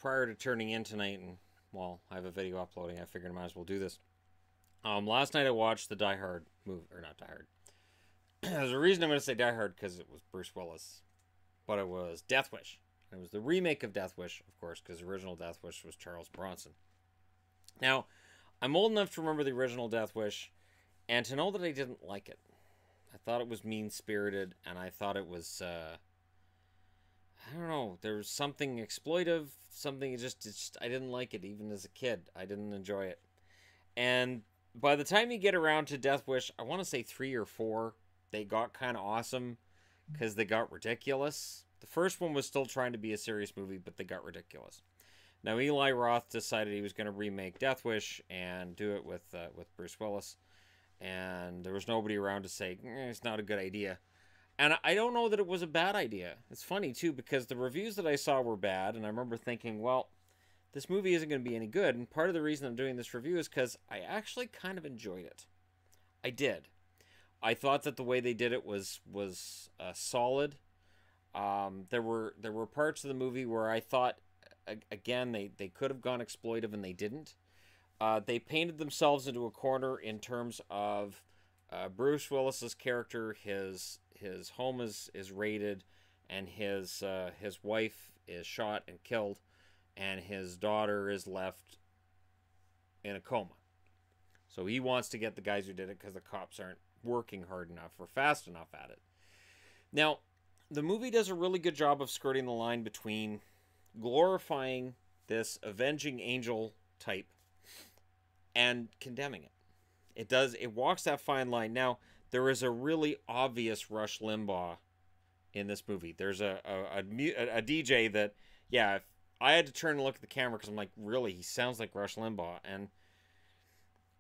prior to turning in tonight, and well, I have a video uploading. I figured I might as well do this. Last night I watched the Die Hard movie, or not Die Hard. There's a reason I'm going to say Die Hard, because it was Bruce Willis, but it was Death Wish. It was the remake of Death Wish, of course, because the original Death Wish was Charles Bronson. Now, I'm old enough to remember the original Death Wish, and to know that I didn't like it. I thought it was mean-spirited, and I thought it was, I don't know, there was something exploitive, something just, I didn't like it, even as a kid. I didn't enjoy it. And by the time you get around to Death Wish, I want to say 3 or 4, they got kind of awesome, because they got ridiculous. The first one was still trying to be a serious movie, but they got ridiculous. Now, Eli Roth decided he was going to remake Death Wish and do it with Bruce Willis. And there was nobody around to say, it's not a good idea. And I don't know that it was a bad idea. It's funny, too, because the reviews that I saw were bad. And I remember thinking, well, this movie isn't going to be any good. And part of the reason I'm doing this review is because I actually kind of enjoyed it. I did. I thought that the way they did it was solid. There were parts of the movie where I thought, again, they could have gone exploitive, and they didn't. They painted themselves into a corner in terms of Bruce Willis's character. His home is raided, and his wife is shot and killed, and his daughter is left in a coma. So he wants to get the guys who did it because the cops aren't working hard enough or fast enough at it. Now, the movie does a really good job of skirting the line between glorifying this avenging angel type and condemning it. It walks that fine line. Now, there is a really obvious Rush Limbaugh in this movie. There's a DJ that, yeah, I had to turn and look at the camera because I'm like, really, he sounds like Rush Limbaugh. And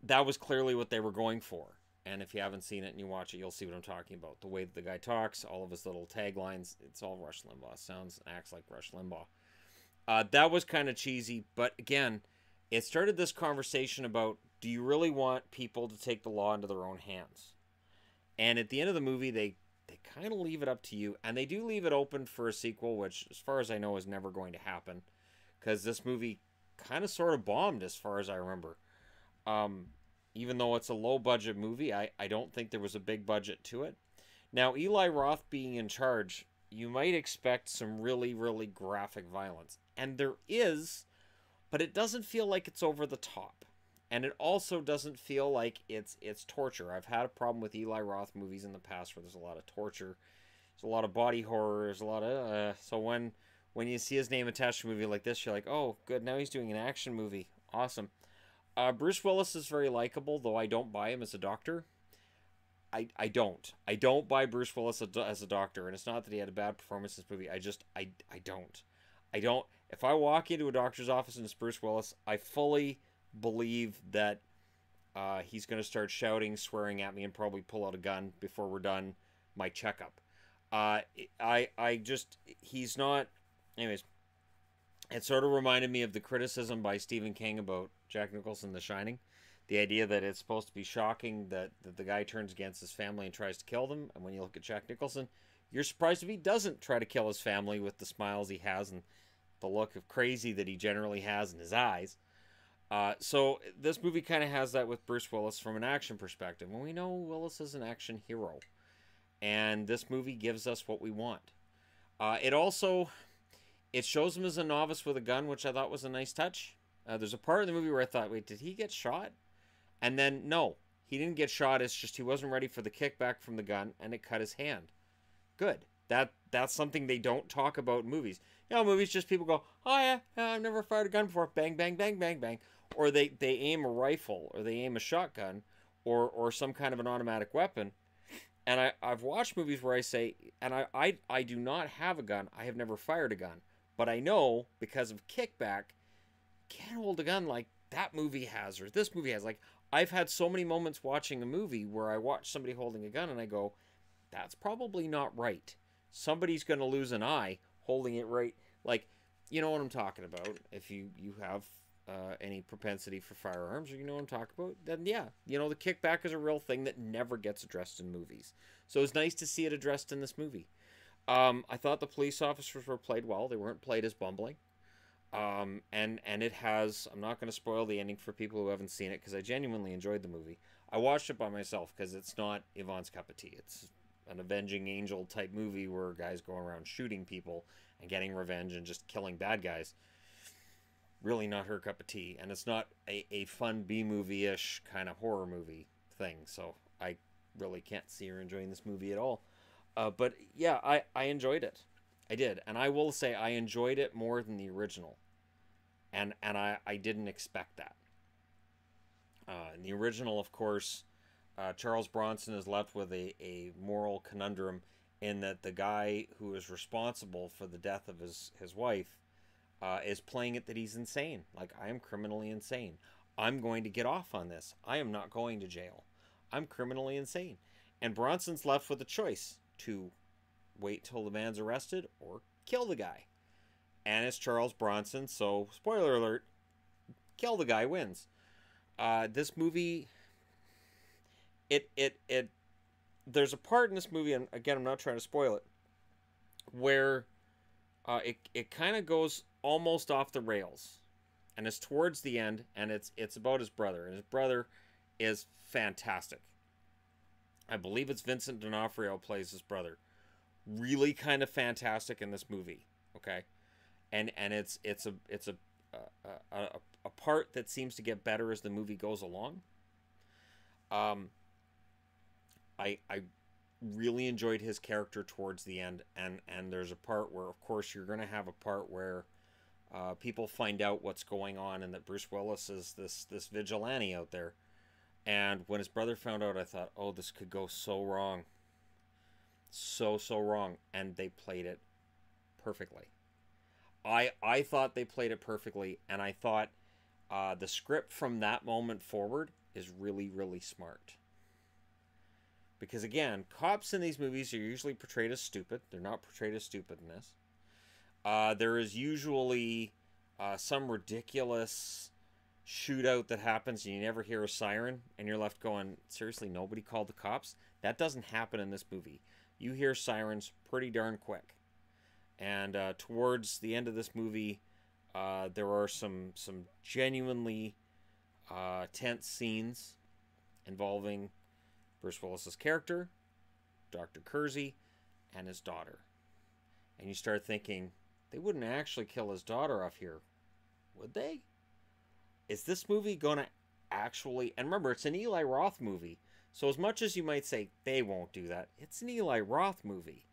that was clearly what they were going for. And if you haven't seen it and you watch it, you'll see what I'm talking about. The way that the guy talks, all of his little taglines, it's all Rush Limbaugh. Sounds, acts like Rush Limbaugh. That was kind of cheesy, but again, it started this conversation about, do you really want people to take the law into their own hands? And at the end of the movie, they kind of leave it up to you, and they do leave it open for a sequel, which, as far as I know, is never going to happen, because this movie kind of sort of bombed, as far as I remember. Even though it's a low-budget movie, I don't think there was a big budget to it. Now, Eli Roth being in charge, you might expect some really, really graphic violence. And there is, but it doesn't feel like it's over the top. And it also doesn't feel like it's torture. I've had a problem with Eli Roth movies in the past where there's a lot of torture. There's a lot of body horror. There's a lot of... So when you see his name attached to a movie like this, you're like, oh, good, now he's doing an action movie. Awesome. Bruce Willis is very likable, though I don't buy him as a doctor. I don't. I don't buy Bruce Willis as a doctor, and it's not that he had a bad performance in this movie. I don't. I don't. If I walk into a doctor's office and it's Bruce Willis, I fully believe that he's going to start shouting, swearing at me, and probably pull out a gun before we're done my checkup. He's not... Anyways, it sort of reminded me of the criticism by Stephen King about Jack Nicholson, The Shining. The idea that it's supposed to be shocking that the guy turns against his family and tries to kill them. And when you look at Jack Nicholson, you're surprised if he doesn't try to kill his family with the smiles he has and the look of crazy that he generally has in his eyes. So this movie kind of has that with Bruce Willis from an action perspective. And we know Willis is an action hero. And this movie gives us what we want. It shows him as a novice with a gun, which I thought was a nice touch. There's a part of the movie where I thought, wait, did he get shot? And then, no, he didn't get shot. It's just he wasn't ready for the kickback from the gun, and it cut his hand. Good. That's something they don't talk about in movies. You know, movies just people go, oh, yeah, I've never fired a gun before. Bang, bang, bang, bang, bang. Or they aim a rifle, or they aim a shotgun, or some kind of an automatic weapon. And I've watched movies where I say, and I do not have a gun. I have never fired a gun. But I know, because of kickback, can't hold a gun like that movie has, or this movie has. Like, I've had so many moments watching a movie where I watch somebody holding a gun and I go, that's probably not right. Somebody's going to lose an eye holding it right. Like, you know what I'm talking about. If you have any propensity for firearms, or you know what I'm talking about, then yeah, you know, the kickback is a real thing that never gets addressed in movies. So it's nice to see it addressed in this movie. I thought the police officers were played well. They weren't played as bumbling. And it has. I'm not going to spoil the ending for people who haven't seen it because I genuinely enjoyed the movie. I watched it by myself because it's not Yvonne's cup of tea. It's an avenging angel type movie where guys go around shooting people and getting revenge and just killing bad guys. Really not her cup of tea, and it's not a fun B movie ish kind of horror movie thing. So I really can't see her enjoying this movie at all. But yeah, I enjoyed it. I did, and I will say I enjoyed it more than the original, and I didn't expect that. In the original, of course, Charles Bronson is left with a moral conundrum in that the guy who is responsible for the death of his wife is playing it that he's insane. Like, I am criminally insane. I'm going to get off on this. I am not going to jail. I'm criminally insane. And Bronson's left with a choice to wait till the man's arrested or kill the guy. And it's Charles Bronson, so spoiler alert, kill the guy wins. This movie, it there's a part in this movie, and again, I'm not trying to spoil it, where it kind of goes almost off the rails, and it's towards the end, and it's about his brother, and his brother is fantastic. I believe it's Vincent D'Onofrio plays his brother. Really kind of fantastic in this movie, okay, and it's a part that seems to get better as the movie goes along. I really enjoyed his character towards the end, and there's a part where, of course, you're going to have a part where people find out what's going on and that Bruce Willis is this vigilante out there. And when his brother found out, I thought, oh, this could go so wrong. So wrong. And they played it perfectly. I thought they played it perfectly, and I thought the script from that moment forward is really, really smart. Because, again, cops in these movies are usually portrayed as stupid. They're not portrayed as stupid in this. There is usually some ridiculous shootout that happens and you never hear a siren, and you're left going, seriously, nobody called the cops? That doesn't happen in this movie. You hear sirens pretty darn quick. And towards the end of this movie, there are some genuinely tense scenes involving Bruce Willis's character, Dr. Kersey, and his daughter. And you start thinking, they wouldn't actually kill his daughter off here, would they? Is this movie going to actually... And remember, it's an Eli Roth movie. So as much as you might say, they won't do that, it's an Eli Roth movie.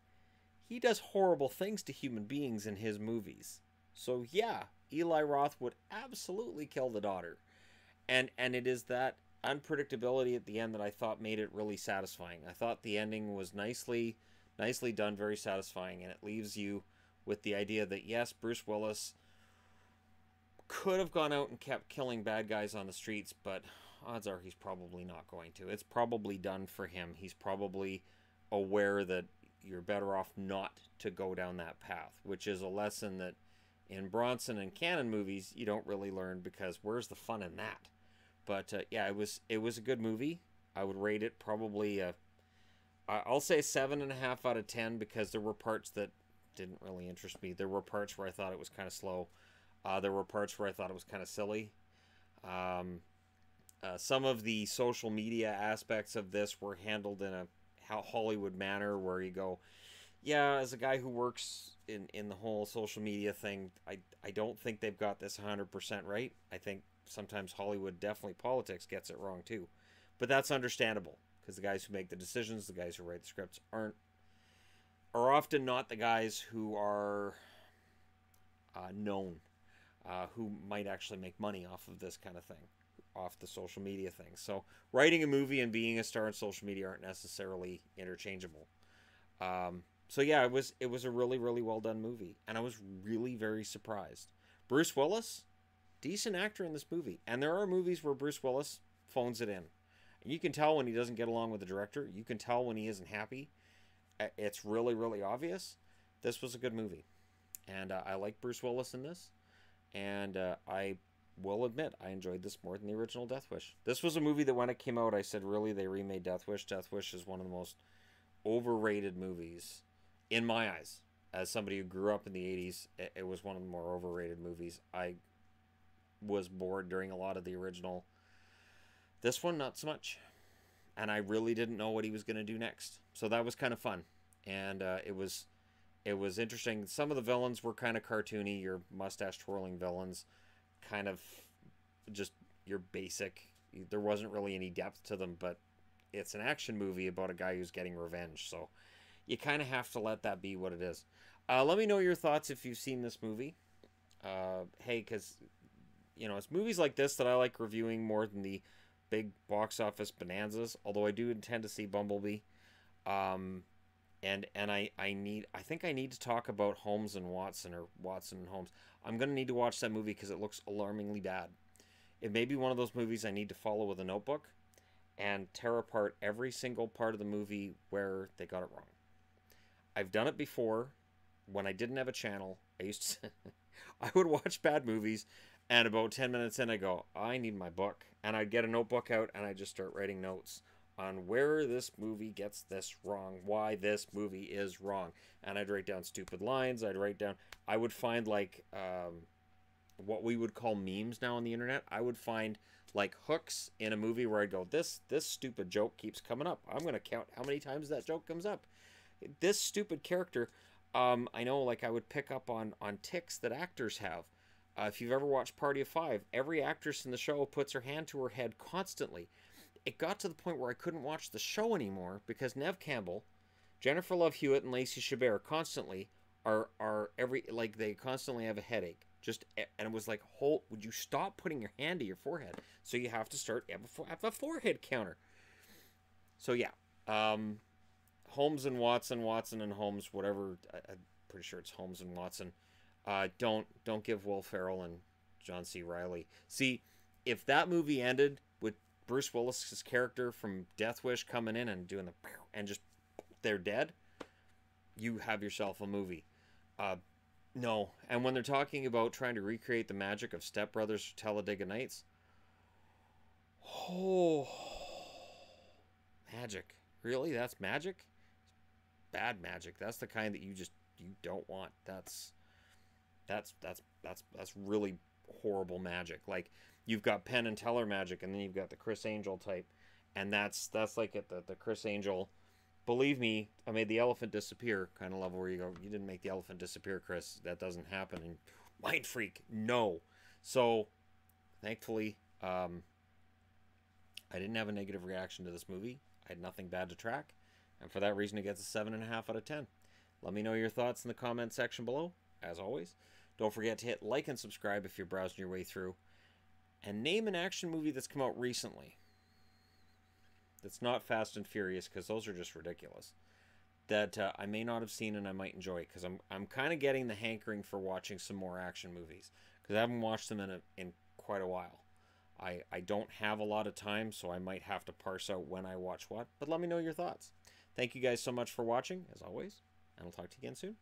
He does horrible things to human beings in his movies. So yeah, Eli Roth would absolutely kill the daughter. And it is that unpredictability at the end that I thought made it really satisfying. I thought the ending was nicely done, very satisfying, and it leaves you with the idea that yes, Bruce Willis could have gone out and kept killing bad guys on the streets, but odds are he's probably not going to. It's probably done for him. He's probably aware that you're better off not to go down that path, which is a lesson that in Bronson and Cannon movies you don't really learn, because where's the fun in that? But yeah, it was a good movie. I would rate it probably I'll say 7.5 out of 10, because there were parts that didn't really interest me. There were parts where I thought it was kind of slow. There were parts where I thought it was kind of silly. Some of the social media aspects of this were handled in a Hollywood manner, where you go, yeah, as a guy who works in the whole social media thing, I don't think they've got this 100% right. I think sometimes Hollywood, definitely politics, gets it wrong too. But that's understandable, because the guys who make the decisions, the guys who write the scripts, are often not the guys who are known, who might actually make money off of this kind of thing, off the social media thing. So writing a movie and being a star in social media aren't necessarily interchangeable. So yeah, it was a really, really well done movie, and I was really very surprised. Bruce Willis, decent actor in this movie, and there are movies where Bruce Willis phones it in. And you can tell when he doesn't get along with the director. You can tell when he isn't happy. It's really, really obvious. This was a good movie, and I like Bruce Willis in this, and I will admit I enjoyed this more than the original Death Wish. This was a movie that when it came out, I said, really, they remade Death Wish? Death Wish is one of the most overrated movies in my eyes. as somebody who grew up in the 80s, it was one of the more overrated movies. I was bored during a lot of the original. This one, not so much. And I really didn't know what he was going to do next. So that was kind of fun. And it was interesting. Some of the villains were kind of cartoony, your mustache twirling villains, kind of just your basic. There wasn't really any depth to them, but it's an action movie about a guy who's getting revenge. So you kind of have to let that be what it is. Let me know your thoughts if you've seen this movie. Hey, because, you know, it's movies like this that I like reviewing more than the big box office bonanzas. Although I do intend to see Bumblebee. And I think I need to talk about Holmes and Watson, or Watson and Holmes. I'm going to need to watch that movie because it looks alarmingly bad. It may be one of those movies I need to follow with a notebook and tear apart every single part of the movie where they got it wrong. I've done it before when I didn't have a channel. I would watch bad movies, and about 10 minutes in I go, I need my book. And I'd get a notebook out and I'd just start writing notes on where this movie gets this wrong, why this movie is wrong. And I'd write down stupid lines. I would find like what we would call memes now on the internet. I would find like hooks in a movie where I'd go, this stupid joke keeps coming up. I'm going to count how many times that joke comes up. This stupid character, I know, like I would pick up on tics that actors have. If you've ever watched Party of Five, every actress in the show puts her hand to her head constantly. It got to the point where I couldn't watch the show anymore because Neve Campbell, Jennifer Love Hewitt, and Lacey Chabert constantly they constantly have a headache. And it was like, would you stop putting your hand to your forehead? So you have to start have a forehead counter. So yeah, Holmes and Watson, Watson and Holmes, whatever. I'm pretty sure it's Holmes and Watson. Don't give Will Ferrell and John C. Reilly. See, if that movie ended with Bruce Willis's character from Death Wish coming in and doing and just they're dead, you have yourself a movie. No. And when they're talking about trying to recreate the magic of Step Brothers or Talladega Nights, oh, magic. Really? That's magic? Bad magic. That's the kind that you don't want. That's really horrible magic. Like, you've got Penn and Teller magic, and then you've got the Chris Angel type, and that's like at the Chris Angel, believe me, I made the elephant disappear kind of level, where you go, you didn't make the elephant disappear, Chris. That doesn't happen. And Mind Freak, no. So thankfully, I didn't have a negative reaction to this movie. I had nothing bad to track, and for that reason, it gets a 7.5 out of 10. Let me know your thoughts in the comment section below. As always, don't forget to hit like and subscribe if you're browsing your way through. And name an action movie that's come out recently that's not Fast and Furious, because those are just ridiculous, that I may not have seen and I might enjoy, because I'm kind of getting the hankering for watching some more action movies, because I haven't watched them in quite a while. I don't have a lot of time, so I might have to parse out when I watch what, but let me know your thoughts. Thank you guys so much for watching, as always, and I'll talk to you again soon.